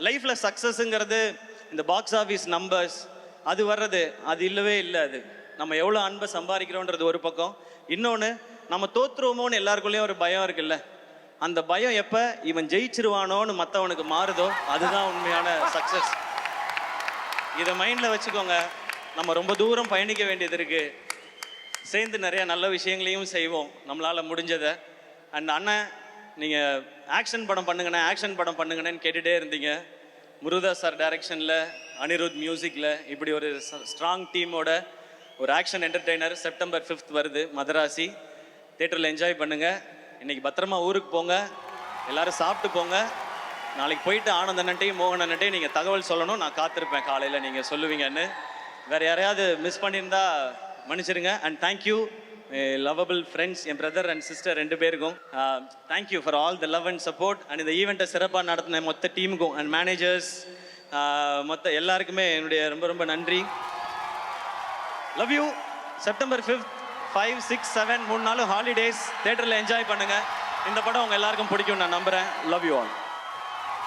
லைஃப்பில் சக்ஸஸுங்கிறது இந்த box office numbers அது வர்றது அது இல்லவே இல்லை. அது நம்ம எவ்வளோ அன்பை சம்பாதிக்கிறோன்றது ஒரு பக்கம். இன்னொன்று, நம்ம தோற்றுருவோமோன்னு எல்லாருக்குள்ளேயும் ஒரு பயம் இருக்குல்ல, அந்த பயம் எப்போ இவன் ஜெயிச்சிருவானோன்னு மற்றவனுக்கு மாறுதோ அதுதான் உண்மையான சக்ஸஸ். இதை மைண்டில் வச்சுக்கோங்க. நம்ம ரொம்ப தூரம் பயணிக்க வேண்டியது இருக்குது. சேர்ந்து நிறைய நல்ல விஷயங்களையும் செய்வோம் நம்மளால் முடிஞ்சதை. அண்ட் அண்ணன், நீங்கள் ஆக்ஷன் படம் பண்ணுங்கண்ணேன்னு கேட்டுகிட்டே இருந்தீங்க. முருகதாஸ் சார் டைரக்ஷனில், அனிருத் மியூசிக்கில் இப்படி ஒரு ஸ்ட்ராங் டீமோட ஒரு ஆக்ஷன் என்டர்டெய்னர் செப்டம்பர் 5th வருது. மதராசி தேட்டரில் என்ஜாய் பண்ணுங்கள். இன்றைக்கி பத்திரமா ஊருக்கு போங்க, எல்லோரும் சாப்பிட்டு போங்க. நாளைக்கு போயிட்டு ஆனந்த் அண்ணன்ட்டையும் மோகன் அண்ணன்ட்டையும் நீங்கள் தகவல் சொல்லணும். நான் காத்திருப்பேன் காலையில் நீங்கள் சொல்லுவீங்கன்னு. வேறு யாரையாவது மிஸ் பண்ணியிருந்தா மன்னிச்சிருங்க. And thank you lovable friends, N brother and sister 2 பேருக்கும் thank you for all the love and support. And இந்த ஈவெண்ட்டை சிறப்பாக நடத்தின மொத்த டீமுக்கும் அண்ட் மேனேஜர்ஸ் மொத்த எல்லாருக்குமே என்னுடைய ரொம்ப ரொம்ப நன்றி. Love you. செப்டம்பர் 5th 5, 6, 7 3 நாளும் ஹாலிடேஸ். தேட்டரில் என்ஜாய் பண்ணுங்கள். இந்த படம் உங்கள் எல்லாருக்கும் பிடிக்கும் நான் நம்புகிறேன். Love you all.